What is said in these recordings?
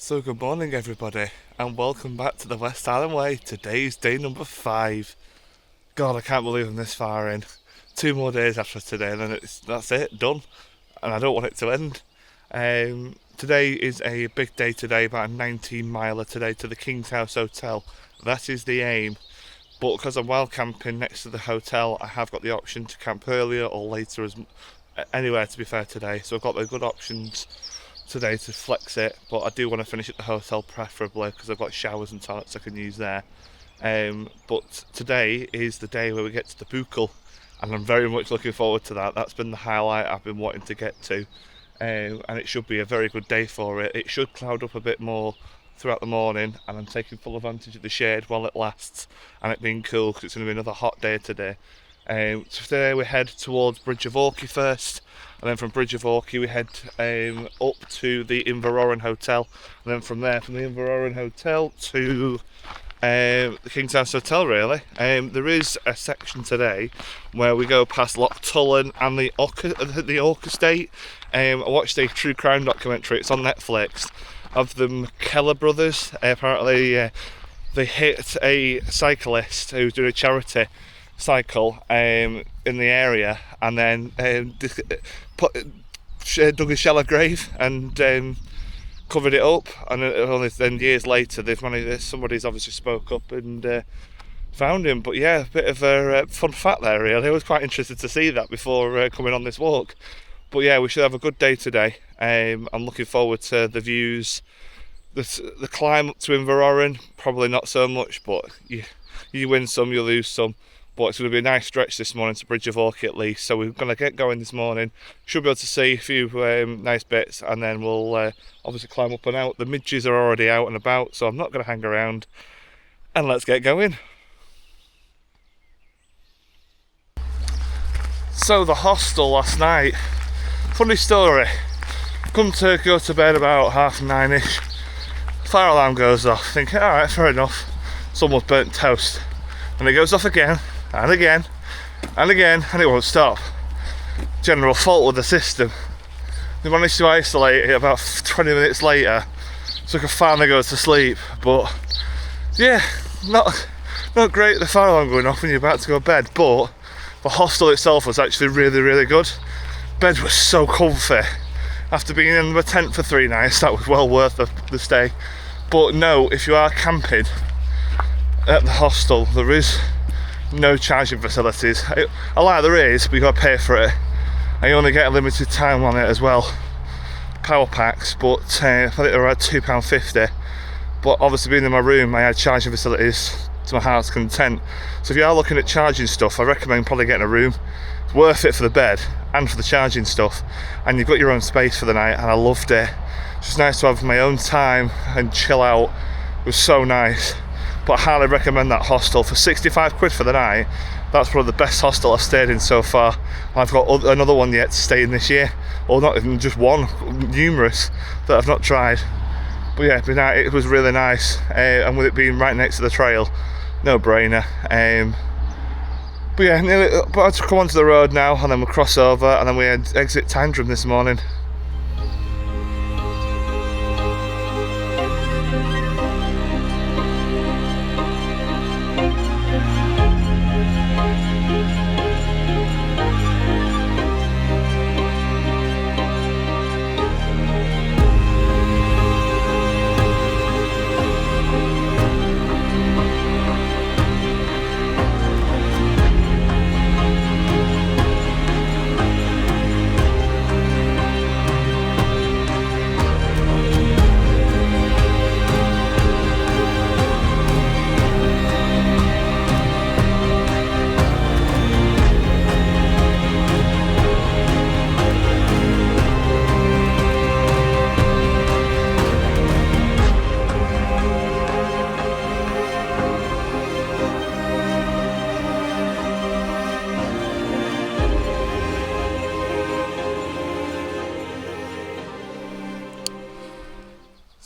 So good morning everybody and welcome back to the West Highland Way. Today's day number 5. God, I can't believe I'm this far in. 2 more days after today and then that's it, done. And I don't want it to end. Today is a big day today, about a 19 miler today to the Kingshouse Hotel. That is the aim. But because I'm wild camping next to the hotel, I have got the option to camp earlier or later, anywhere to be fair today. So I've got the good options today to flex it, but I do want to finish at the hotel preferably because I've got showers and toilets I can use there. But today is the day where we get to the Buchel, and I'm very much looking forward to that. That's been the highlight I've been wanting to get to, and it should be a very good day for it. It should cloud up a bit more throughout the morning, and I'm taking full advantage of the shade while it lasts and it being cool because it's going to be another hot day today. So today we head towards Bridge of Orchy first, and then from Bridge of Orchy we head up to the Inveroran Hotel, and then from there, from the Inveroran Hotel to the Kingshouse Hotel really. There is a section today where we go past Loch Tulla and the Auch Estate. I watched a true crime documentary, it's on Netflix, of the McKellar brothers. Apparently they hit a cyclist who was doing a charity cycle in the area, and then dug a shallow grave and covered it up, and only then years later somebody's obviously spoke up and found him. But yeah, a bit of a fun fact there really. I was quite interested to see that before coming on this walk. But yeah, we should have a good day today. I'm looking forward to the views. The climb up to Inveroran, probably not so much, but you win some, you lose some. But it's going to be a nice stretch this morning to Bridge of Orchy at least, so we're going to get going this morning. Should be able to see a few nice bits, and then we'll obviously climb up and out. The midges are already out and about, so I'm not going to hang around, and let's get going. So the hostel last night, funny story. Come to go to bed about 9:30ish, fire alarm goes off, thinking alright, fair enough, someone's burnt toast, and it goes off again and again and again, and it won't stop. General fault with the system. They managed to isolate it about 20 minutes later so I could finally go to sleep. But yeah, not great, the fire alarm going off when you're about to go to bed. But the hostel itself was actually really good. Bed was so comfy. After being in the tent for 3 nights, that was well worth the stay. But no, if you are camping at the hostel, there is no charging facilities. There is, but you got to pay for it, and you only get a limited time on it as well. Power packs, but I think they were at £2.50. But obviously being in my room, I had charging facilities to my heart's content. So if you are looking at charging stuff, I recommend probably getting a room. It's worth it for the bed and for the charging stuff, and you've got your own space for the night, and I loved it. It's just nice to have my own time and chill out. It was so nice. But I highly recommend that hostel for 65 quid for the night. That's probably the best hostel I've stayed in so far. I've got another one yet to stay in this year, or not even just one, numerous that I've not tried. But yeah, it was really nice, and with it being right next to the trail, no brainer. But yeah, about to come onto the road now, and then we'll cross over, and then we exit Tyndrum this morning.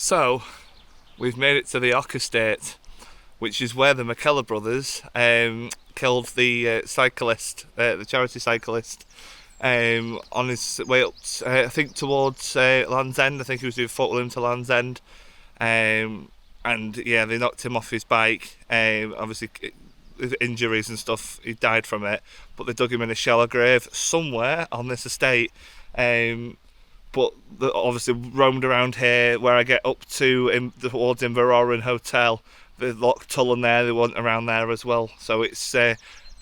So, we've made it to the Auch Estate, which is where the McKellar brothers killed the cyclist, the charity cyclist, on his way up, I think towards Land's End. I think he was doing foot with him to Land's End. and yeah, they knocked him off his bike. Obviously, with injuries and stuff, he died from it. But they dug him in a shallow grave somewhere on this estate. But obviously roamed around here where I get up to towards Inveroran Hotel. The Loch Tulla there, they went around there as well. So it's to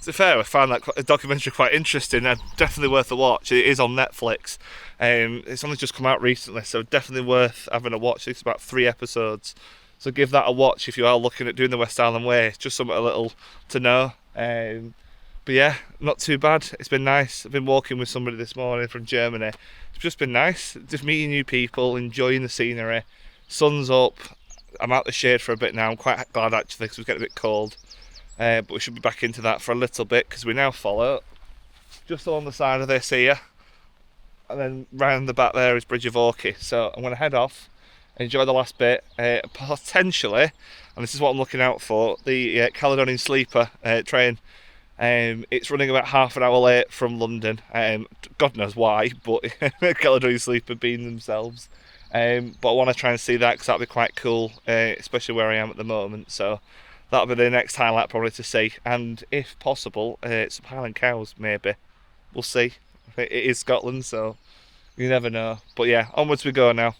be fair, I found that documentary quite interesting and definitely worth a watch. It is on Netflix. It's only just come out recently, so definitely worth having a watch. It's about 3 episodes. So give that a watch if you are looking at doing the West Highland Way. It's just something a little to know. But yeah, not too bad. It's been nice. I've been walking with somebody this morning from Germany. It's just been nice. Just meeting new people, enjoying the scenery. Sun's up. I'm out the shade for a bit now. I'm quite glad actually because it's getting a bit cold. But we should be back into that for a little bit because we now follow just along the side of this here. And then round the back there is Bridge of Orchy. So I'm going to head off, enjoy the last bit. Potentially, and this is what I'm looking out for, the Caledonian Sleeper train. It's running about half an hour late from London. God knows why, but Caledonian Sleeper being themselves. But I want to try and see that because that'll be quite cool, especially where I am at the moment. So that'll be the next highlight probably to see. And if possible, some Highland cows maybe. We'll see. It is Scotland, so you never know. But yeah, onwards we go now.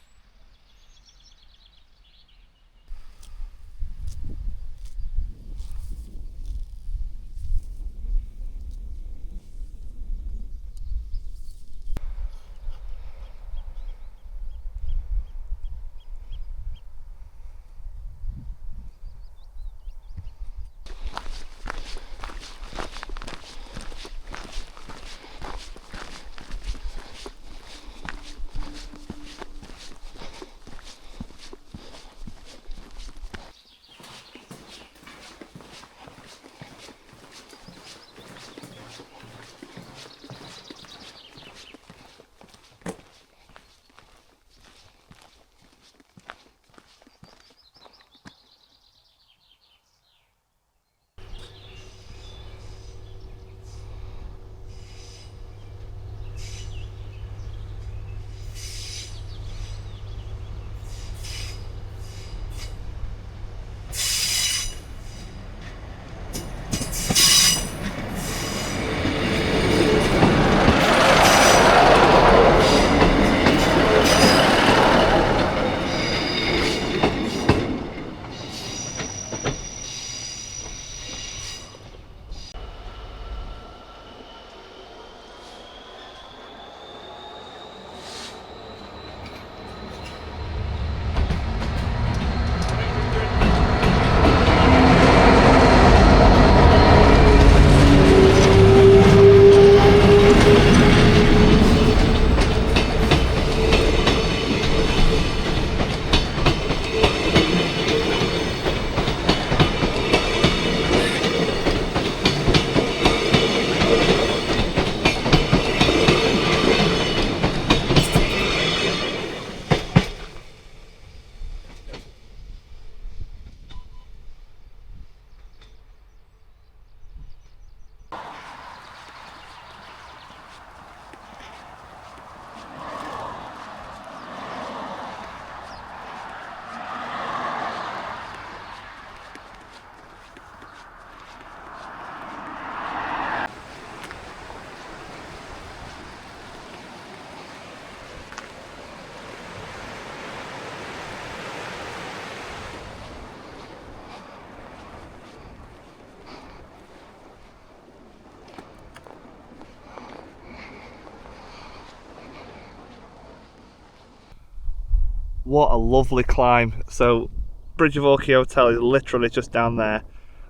What a lovely climb. So Bridge of Orchy Hotel is literally just down there.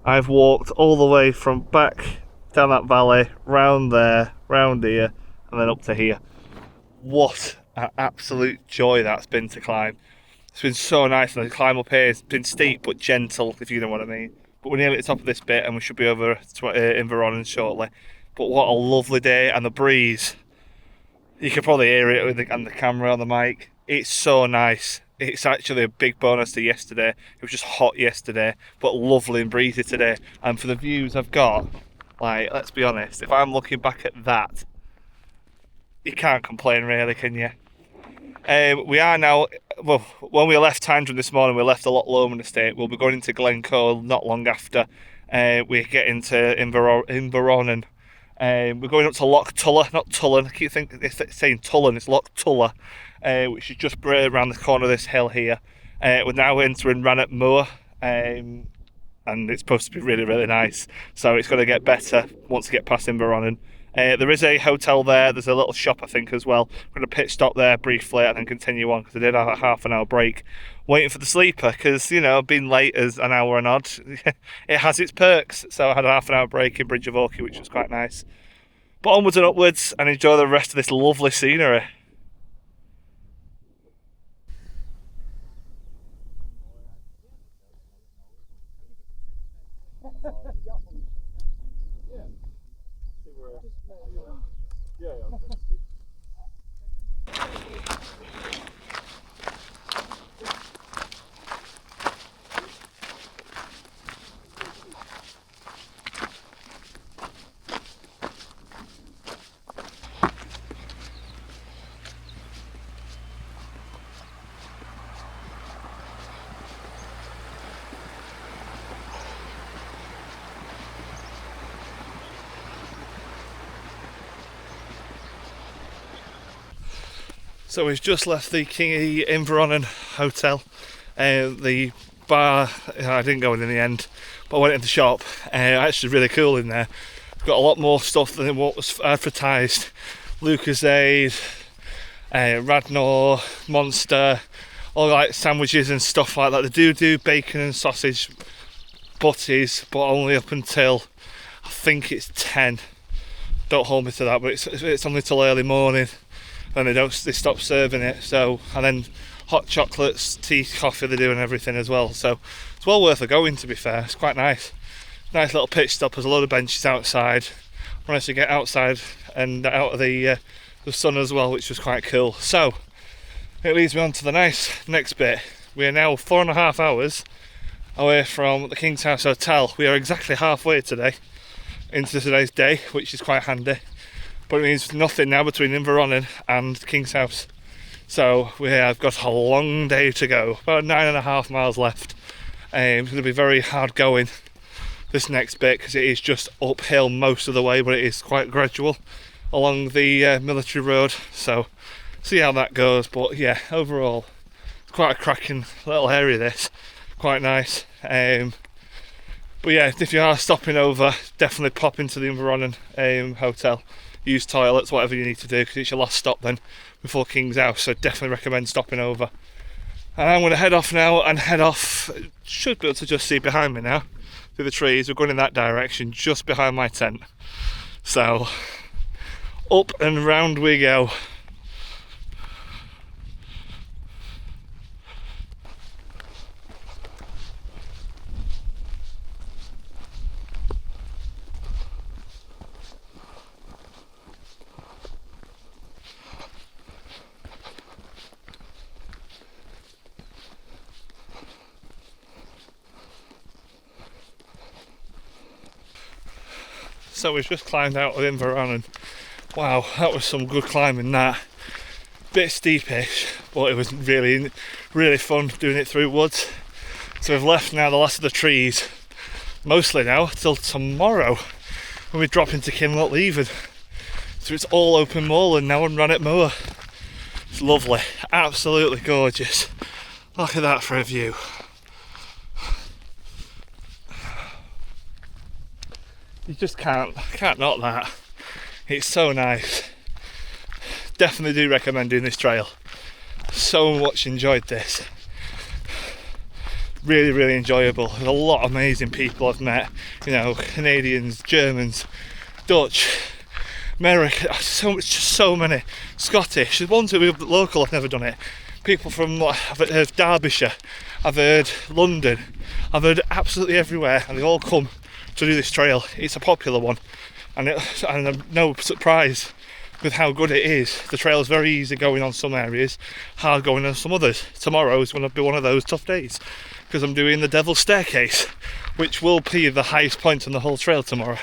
I've walked all the way from back down that valley, round there, round here, and then up to here. What an absolute joy that's been to climb. It's been so nice, and the climb up here has been steep but gentle, if you know what I mean. But we're nearly at the top of this bit and we should be over to Inveroran shortly. But what a lovely day, and the breeze. You can probably hear it with the camera on the mic. It's so nice. It's actually a big bonus to yesterday. It was just hot yesterday, but lovely and breezy today. And for the views I've got, like, let's be honest, if I'm looking back at that, you can't complain really, can you? We are now well, when we left Tyndrum this morning, we left the Loch Lomond Estate. We'll be going into Glencoe not long after we get into Inveroran. We're going up to Loch Tulla, not Tullen. I keep saying Tullen, it's Loch Tulla, which is just around the corner of this hill here. We're now entering Rannoch Moor, and it's supposed to be really, really nice. So it's going to get better once we get past Inveroran. There is a hotel there. There's a little shop, I think, as well. We're going to pit stop there briefly and then continue on, because I did have a half-an-hour break waiting for the sleeper, because, you know, being late as an hour and odd, it has its perks. So I had a half-an-hour break in Bridge of Orchy, which was quite nice. But onwards and upwards, and enjoy the rest of this lovely scenery. So we've just left the Inveroran Hotel. The bar, I didn't go in the end, but I went in the shop. Actually really cool in there. Got a lot more stuff than what was advertised. Lucozade, Radnor, Monster, all like sandwiches and stuff like that. They do bacon and sausage butties, but only up until, I think it's 10. Don't hold me to that, but it's only till early morning. Then they stop serving it. So, and then hot chocolates, tea, coffee, they do and everything as well. So it's well worth a going, to be fair. It's quite nice. Nice little pitch stop. There's a load of benches outside. Managed to get outside and out of the sun as well, which was quite cool. So it leads me on to the next bit. We are now 4.5 hours away from the Kingshouse Hotel. We are exactly halfway today into today's day, which is quite handy. But it means nothing now between Inveroran and Kingshouse. So we have got a long day to go, about 9.5 miles left. It's going to be very hard going this next bit, because it is just uphill most of the way, but it is quite gradual along the military road. So see how that goes. But yeah, overall, it's quite a cracking little area this, quite nice. But yeah, if you are stopping over, definitely pop into the Inveroran Hotel. Use toilets, whatever you need to do, because it's your last stop then before Kingshouse, so definitely recommend stopping over. And I'm going to head off now, and should be able to just see behind me now through the trees. We're going in that direction, just behind my tent. So up and round we go. So we've just climbed out of Inveroran, and wow, that was some good climbing. That bit steepish, but it was really, really fun doing it through woods. So we've left now the last of the trees, mostly now till tomorrow when we drop into Kinloch Leven. So it's all open moorland now on Rannoch Moor. It's lovely, absolutely gorgeous. Look at that for a view. You just can't knock that. It's so nice. Definitely do recommend doing this trail. So much enjoyed this. Really, really enjoyable. There's a lot of amazing people I've met. You know, Canadians, Germans, Dutch, American, so many. Scottish. There's ones who are local, I've never done it. People from, I've heard Derbyshire, I've heard London, I've heard absolutely everywhere, and they all come to do this trail. It's a popular one, and I'm no surprise with how good it is. The trail is very easy going on some areas, hard going on some others. Tomorrow is going to be one of those tough days, because I'm doing the Devil's Staircase, which will be the highest point on the whole trail tomorrow.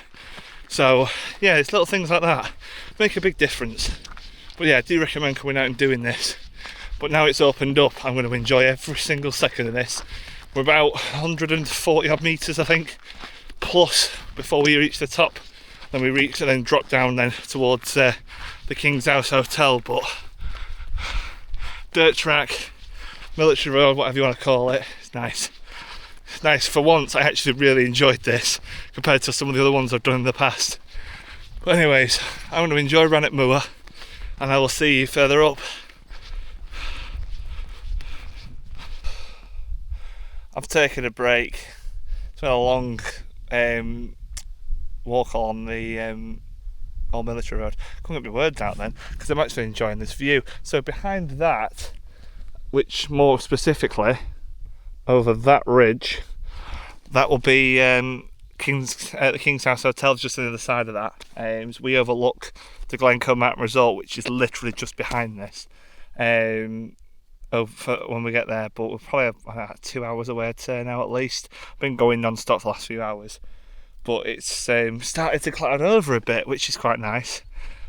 So yeah, it's little things like that make a big difference. But yeah, I do recommend coming out and doing this. but now it's opened up, I'm going to enjoy every single second of this. We're about 140 odd metres, I think, plus before we reach the top. Then we reach and then drop down then towards the Kingshouse Hotel. But dirt track, military road, whatever you want to call it, it's nice. It's nice. For once I actually really enjoyed this compared to some of the other ones I've done in the past. But anyways, I'm going to enjoy Rannoch Moor and I will see you further up. I've taken a break. It's been a long walk along the old military road. Couldn't get my words out then because I'm actually enjoying this view. So behind that, which more specifically over that ridge, that will be the Kingshouse Hotel, just on the other side of that. So we overlook the Glencoe Mountain Resort, which is literally just behind this. When we get there, but we're probably 2 hours away now at least. I've been going non-stop the last few hours, but it's started to cloud over a bit, which is quite nice.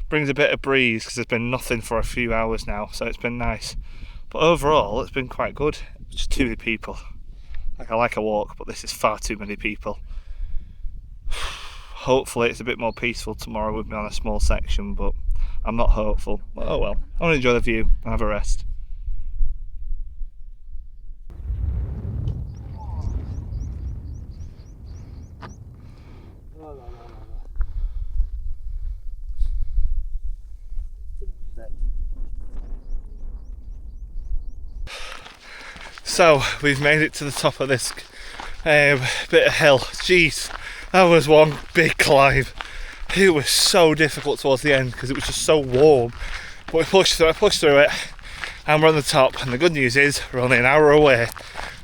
Brings a bit of breeze because there's been nothing for a few hours now, so it's been nice. But overall, it's been quite good. Just too many people. Like, I like a walk, but this is far too many people. Hopefully it's a bit more peaceful tomorrow with me on a small section, but I'm not hopeful. But oh well, I want to enjoy the view and have a rest. So we've made it to the top of this bit of hill. Jeez, that was one big climb. It was so difficult towards the end because it was just so warm. But we pushed through it, and we're on the top. And the good news is we're only an hour away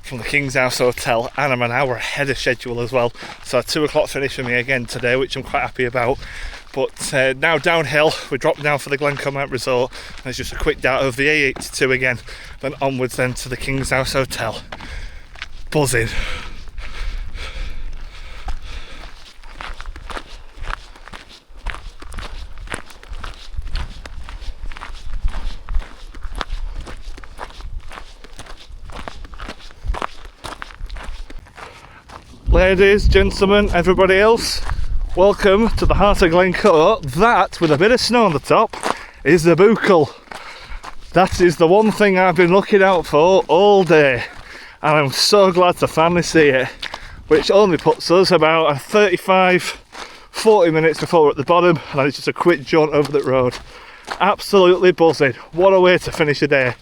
from the Kingshouse Hotel, and I'm an hour ahead of schedule as well. So a 2 o'clock finish for me again today, which I'm quite happy about. But now downhill, we drop down for the Glencoe Mountain Resort, and it's just a quick dart over the A82 again, then onwards then to the Kingshouse Hotel. Buzzing. Ladies, gentlemen, everybody else, welcome to the heart of Glencoe. That, with a bit of snow on the top, is the Buckle. That is the one thing I've been looking out for all day, and I'm so glad to finally see it, which only puts us about 35-40 minutes before we're at the bottom, and it's just a quick jaunt over the road. Absolutely buzzing. What a way to finish a day.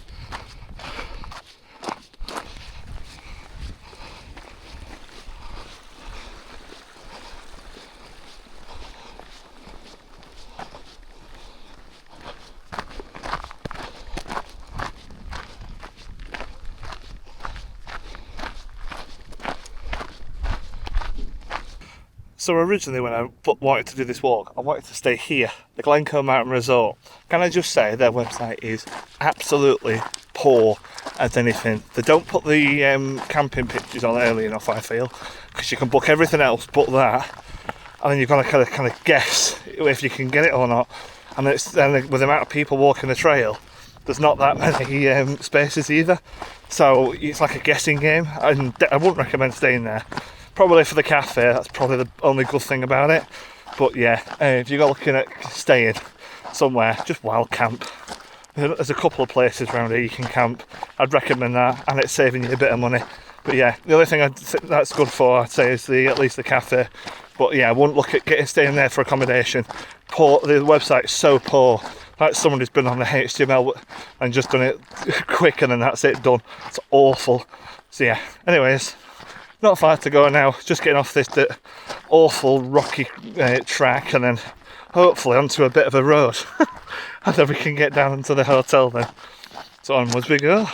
So originally when I wanted to do this walk, I wanted to stay here, the Glencoe Mountain Resort. Can I just say their website is absolutely poor as anything. They don't put the camping pictures on early enough, I feel, because you can book everything else but that, and then you've got to kind of guess if you can get it or not. And then with the amount of people walking the trail, there's not that many spaces either. So it's like a guessing game, and I wouldn't recommend staying there. Probably for the cafe, that's probably the only good thing about it. But yeah, if you're looking at staying somewhere, just wild camp. There's a couple of places around here you can camp. I'd recommend that, and it's saving you a bit of money. But yeah, the only thing that's good for, I'd say, is at least the cafe. But yeah, I wouldn't look at staying there for accommodation. Poor, the website's so poor. Like someone who's been on the HTML and just done it quick, and then that's it, done. It's awful. So yeah, anyways, not far to go now, just getting off this awful rocky track, and then hopefully onto a bit of a road and then we can get down into the hotel then. So onwards we go.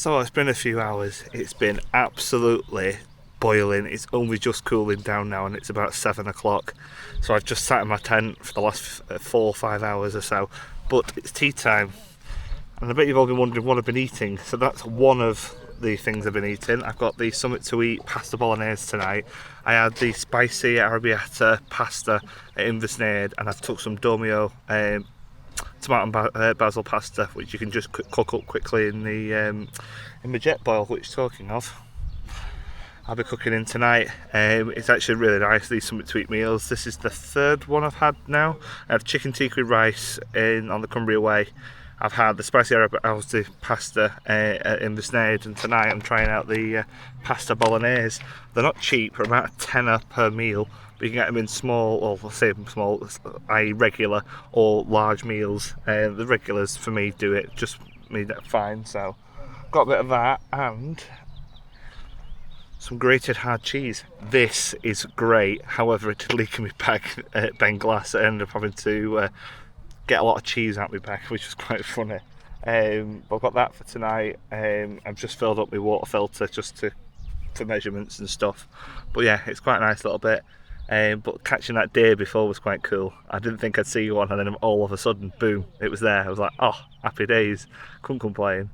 So it's been a few hours. It's been absolutely boiling. It's only just cooling down now and it's about 7 o'clock. So I've just sat in my tent for the last 4 or 5 hours or so. But it's tea time. And I bet you've all been wondering what I've been eating. So that's one of the things I've been eating. I've got the Summit to Eat pasta bolognese tonight. I had the spicy arrabbiata pasta at Inveroran, and I've took some Domio tomato and basil pasta, which you can just cook up quickly in the jet boil, which, talking of, I'll be cooking in tonight. It's actually really nice, these Summit to Eat meals. This is the third one I've had now. I had chicken tikka with rice on the Cumbria Way. I've had the spicy arrabbiata pasta in the Snade, and tonight I'm trying out the pasta bolognese. They're not cheap, they're about a tenner per meal, but you can get them in small, or let's say small, i.e. regular or large meals. The regulars for me do it, just me that fine. So got a bit of that and some grated hard cheese. This is great, however it did leak in my bag at Ben Glass. I ended up having to get a lot of cheese out my bag, which was quite funny. But I've got that for tonight. I've just filled up my water filter just for measurements and stuff. But yeah, it's quite a nice little bit. But catching that day before was quite cool. I didn't think I'd see one, and then all of a sudden, boom, it was there. I was like, oh, happy days, couldn't complain.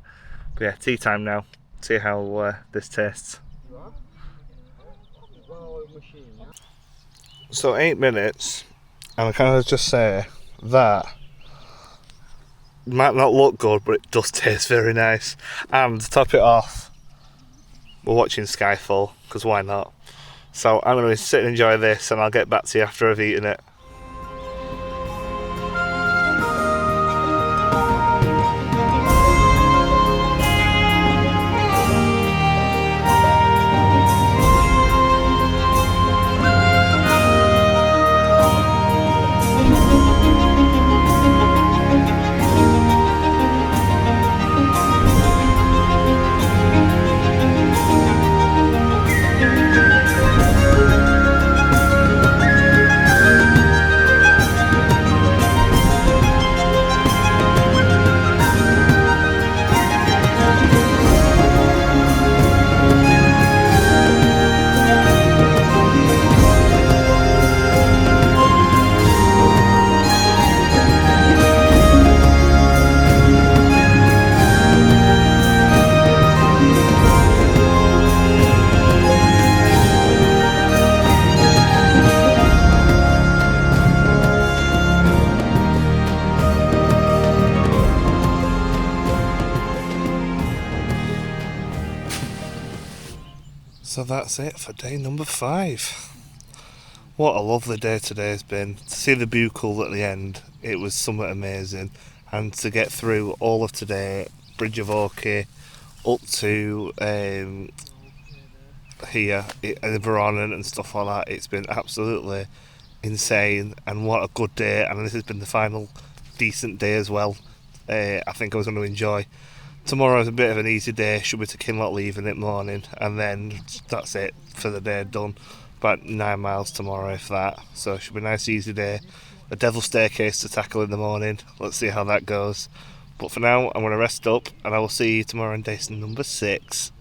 But yeah, tea time now. See how this tastes. So 8 minutes, and I kind of just say that might not look good, but it does taste very nice. And to top it off, we're watching Skyfall, because why not? So I'm going to sit and enjoy this, and I'll get back to you after I've eaten it. So that's it for day number 5. What a lovely day today has been. To see the bucle at the end, it was somewhat amazing. And to get through all of today, Bridge of Orchy, up to here, Inveroran and stuff like that, it's been absolutely insane. And what a good day. And this has been the final decent day as well. I think I was going to enjoy. Tomorrow's a bit of an easy day, should be to Kinloch leaving it morning, and then that's it for the day done. About 9 miles tomorrow, if that. So it should be a nice easy day. A devil staircase to tackle in the morning. Let's see how that goes. But for now, I'm going to rest up, and I will see you tomorrow on day number 6.